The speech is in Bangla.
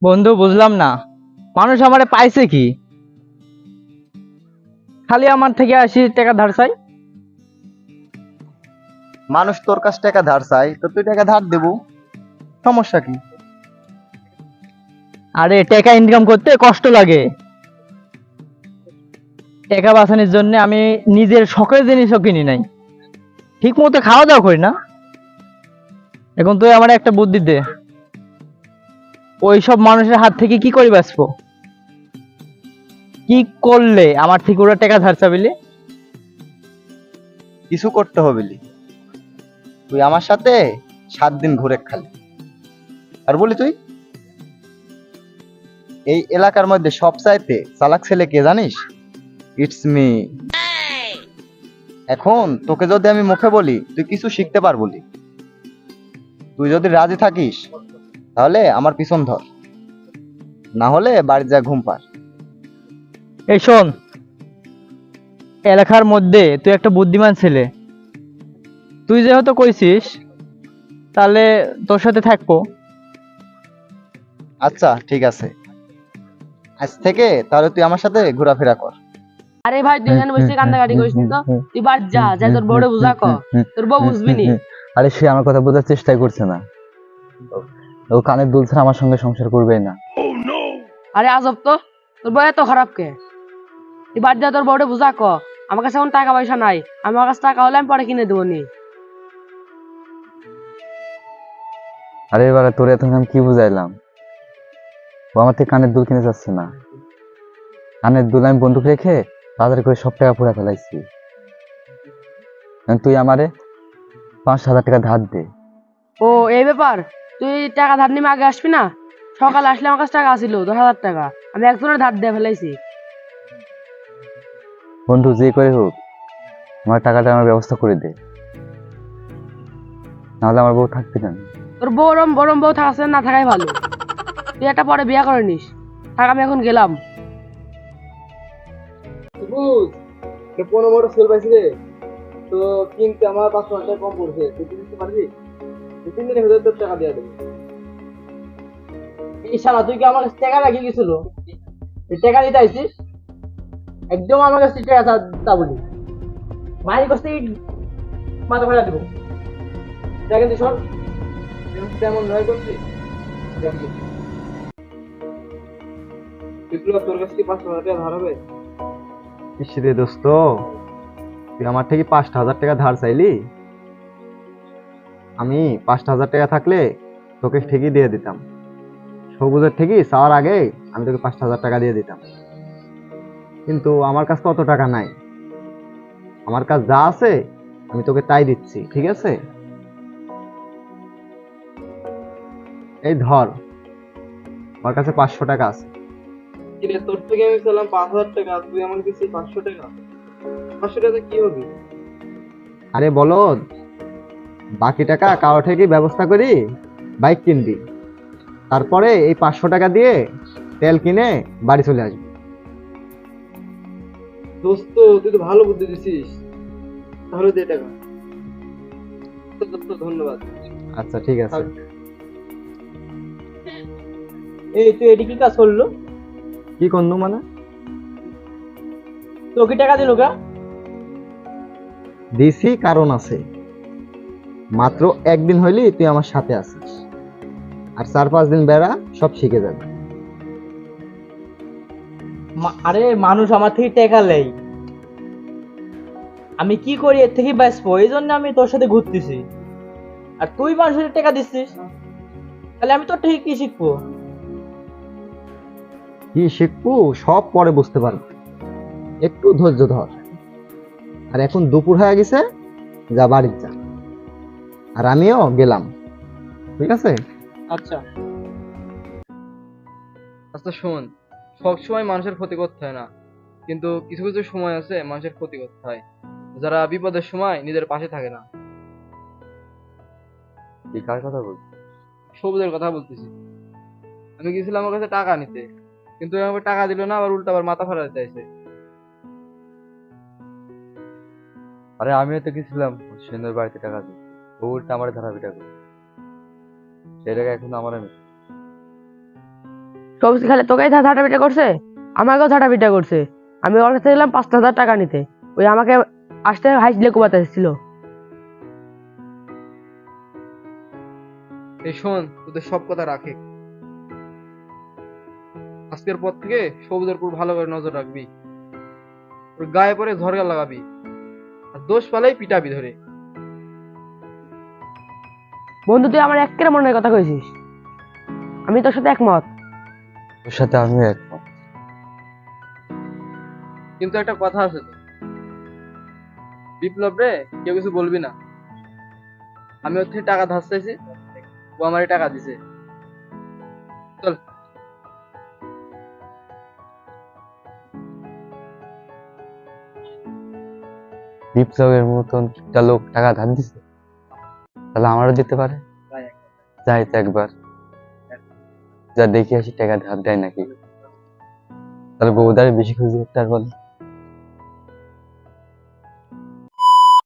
বন্ধু, বুঝলাম না মানুষ আমারে পাইছে কি? খালি আমার থেকে 80 টাকা ধার চাই। মানুষ তোর কাছ টাকা ধার চাই তো তুই টাকা ধার দেবো, সমস্যা কি? আরে টাকা ইনকাম করতে কষ্ট লাগে। টাকা বাঁচানোর জন্য আমি নিজের শখের জিনিসও কিনি নাই, ঠিক মতো খাওয়া দাওয়া করি না। এখন তুই আমার একটা বুদ্ধি দে, ওই সব মানুষের হাত থেকে কি করে বাঁচবো? কি করলে আমার থেকে ওরা টাকা ধার চাবিলে? কিছু করতে হবে লি। তুই আমার সাথে 7 দিন ঘুরে খালি। আর বলি তুই এই এলাকার মধ্যে সবচাইতে চালাক ছেলে কে জানিস? It's me. এখন তোকে যদি আমি মুখে বলি তুই কিছু শিখতে পারবো লি। তুই যদি রাজি থাকিস তাহলে আমার পিছন ধর, না হলে বাড়ি যা ঘুম পার। এই শোন, এলাকার মধ্যে তুই একটা বুদ্ধিমান ছেলে, তুই যেহেতু কইছিস তাহলে তোর সাথে থাকবো। আচ্ছা ঠিক আছে, আজ থেকে তাহলে তুই আমার সাথে ঘোরাফেরা কর। আরে ভাই, তুই এখানে বসে কান্দাকাটি করিস না তো। তুই বাড়ি যা, যা তোর বউরে বুঝা ক। তোর বউ বুঝবি নি। আরে সে আমার কথা বোঝার চেষ্টাই করছে না। ও কানের দুল ছাড়া আমার সঙ্গে সংসার করবেই না। আরে আজব তো, তোর বউ এত খারাপ কে? তুই বাড়ি যা, তোর বউরে বুঝা ক। আমার কাছে এখন টাকা পয়সা নাই, আমার কাছে টাকা হলে আমি পরে কিনে দেবো নি। আরে এবারে তোর এতক্ষণ আমি কি বুঝাইলাম? ও আমার থেকে কানের দুল কিনে যাচ্ছে না। কানের দুল আমি বন্দুক রেখে তাড়াতাড়ি করে সব টাকা পুরা ফেলাইছি। এখন তুই আমারে 5,000 টাকা ধার দে। ও এই ব্যাপার, তুই টাকা ধার নিয়ে আগে আসবি না? সকালে আসলে আমার কাছে টাকা ছিল 10,000 টাকা, আমি একজনের ধার দিয়ে ফেলাইছি। বন্ধু যে করে হোক আমার টাকাটা আমার ব্যবস্থা করে দে, নাহলে আমার বউ থাকবে না। তোর বরম বউ থাকছে না থাকাই ভালো। তুই একটা পরে বিয়া করে নিস। থাক, আমি এখন গেলাম। বুঝ, 15 সেল পাইছি রে। তো কিনতে আমার 500 টাকা কম পড়ছে, তুই কিনতে পারবি? 2-3 দিনের ভিতরে তোর টাকা দিয়ে দেবো। এই শালা, তুই কি আমার কাছে টাকা রাখি গেছিল? তুই টাকা দিতে আইছিস, একদম আমার কাছে টাকা তা বলি মায়ের কাছ থেকে মাথা ফেলা দেবো। দেখেন তুই সর, তেমন নয় করছিস। বিপ্লব, তোর কাছ থেকে 500 টাকা ধার হবে? ইস রে দোস্ত, তুই আমার থেকে 5,000 টাকা ধার চাইলি। আমি 5,000 টাকা থাকলে তোকে ঠিকই দিয়ে দিতাম। সবুজের ঠিকই চাওয়ার আগে আমি তোকে 5,000 টাকা দিয়ে দিতাম, কিন্তু আমার কাছে তো অত টাকা নাই। আমার কাছে যা আছে আমি তোকে তাই দিচ্ছি, ঠিক আছে? এই ধর, আমার কাছে 500 টাকা আছে। কিরে, তোর থেকে আমি চাইলাম 5,000 টাকা, তুই আমার দিচ্ছিস 500 টাকা। 500 টাকা কি হবে? আরে বলদ, বাকি টাকা কারো থেকে ব্যবস্থা করি বাইক কিনবি, তারপরে এই 500 টাকা দিয়ে তেল কিনে বাড়ি চলে আসবি। দোস্ত, তুই তো ভালো বুদ্ধি দিছিস, তাহলে দে টাকা। দোস্ত, ধন্যবাদ। আচ্ছা ঠিক আছে। এই তুই এটি কি কাজ করলো? কি করনু মানে? তোকে টাকা দিল কা? দিছি কারণ আছে। মাত্র একদিন হইলি তুই আমার সাথে আছিস, আর 4-5 দিন বেড়া সব শিখে যাবে। আরে মানুষ আমার থেকে টাকা লেই, আমি কি করি এর থেকে বাঁচবো, এই জন্য আমি তোর সাথে ঘুরতেছি। আর তুই মানুষের টাকা দিচ্ছিস, তাহলে আমি তোর থেকে কি শিখবো? কি শিখবো সব পরে বুঝতে পারবি, একটু ধৈর্য ধর। আর এখন দুপুর হয়ে গেছে, যা বাড়ি যা, আর আমিও গেলাম, ঠিক আছে? আচ্ছা আচ্ছা, শোন, সব সময় মানুষের ক্ষতি করতে হয় না, কিন্তু কিছু কিছু সময় আছে মানুষের ক্ষতি করতে হয়, যারা বিপদের সময় নিজের পাশে থাকে না। তুই কার কথা বলছিস? সবুজের কথা বলতেছি। আমি গেছিলাম আমার কাছে টাকা নিতে, কিন্তু আমাকে টাকা দিল না, আবার উল্টা আবার মাথা ফাড়াতে চাইছে। আরে আমিও তো গেছিলাম সুন্দর বাড়িতে টাকা দিতে, ও উল্টা আমার ধারা পিটা করে। সেই টাকা এখন আমার আমি। সবজি খালে তোকেই ঝাঁটা পিটা করছে, আমাকেও ঝাঁটা পিটা করছে। আমি ওর কাছে গেলাম 5,000 টাকা নিতে, ওই আমাকে আসতে হাইসলে কুবাতে এসেছিল। এই শোন, তোদের সব কথা রাখে, আজকের পর থেকে সবুজের উপর ভালো করে নজর রাখবি, ওর গায়ে পরে ঝরগা লাগাবি, আর দোষ পালাই পিটাবি ধরে। বন্ধু তুই আমার একেবারে মনের কথা কইছিস, আমি তোর সাথে একমত। ওর সাথে আমিও একমত। কিন্তু একটা কথা আছে তো, বিপ্লব রে কেউ কিছু বলবি না। আমি ওর থেকে টাকা ধার চাইছি, ও আমারই টাকা দিছে। চল। বিপ্লবের মতন একটা লোক টাকা ধার দিছে, তাহলে আমারও দিতে পারে। যাই তো একবার, যা দেখি আসি টাকা ধার দেয় নাকি। তাহলে বউদারে বেশি খুঁজে একটা বলে।